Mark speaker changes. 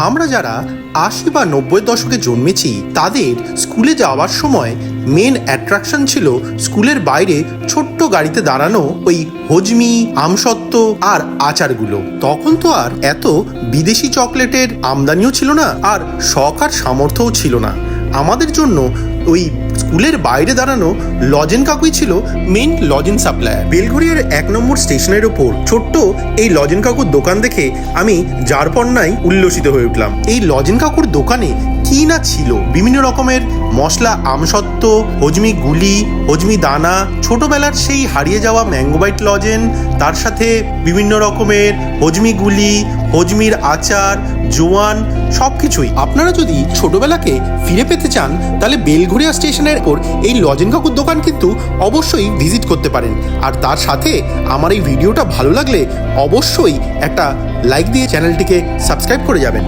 Speaker 1: আমরা যারা ৮০ বা ৯০ দশকে জন্মেছি তাদের স্কুলে যাওয়ার সময় মেন অ্যাট্রাকশন ছিল স্কুলের বাইরে ছোট্ট গাড়িতে দাঁড়ানো ওই হজমি, আমসত্ত্ব আর আচারগুলো। তখন তো আর এত বিদেশি চকলেটের আমদানিও ছিল না, আর শখ আর সামর্থ্যও ছিল না। আমাদের জন্য ওই স্কুলের বাইরে দাঁড়ানো লজেন কাকুই ছিল মেন লজেন সাপ্লায়ার। বেলঘড়িয়ার ১ নম্বর স্টেশনের ওপর ছোট্ট এই লজেন কাকুর দোকান দেখে আমি যারপন্নায় উল্লসিত হয়ে উঠলাম। এই লজেন কাকুর দোকানে কি না ছিল, বিভিন্ন রকমের মশলা, আমসত্ত্ব, হজমি গুলি, হজমি দানা, ছোটবেলার সেই হারিয়ে যাওয়া ম্যাঙ্গোবাইট লজেন, তার সাথে বিভিন্ন রকমের হজমি গুলি, হজমির আচার, জোয়ান, সব কিছুই। আপনারা যদি ছোটবেলাকে ফিরে পেতে চান তাহলে বেলঘড়িয়া স্টেশনের ওপর এই লজেন কাকুর দোকান কিন্তু অবশ্যই ভিজিট করতে পারেন। আর তার সাথে আমার এই ভিডিওটা ভালো লাগলে অবশ্যই একটা লাইক দিয়ে চ্যানেলটিকে সাবস্ক্রাইব করে যাবেন।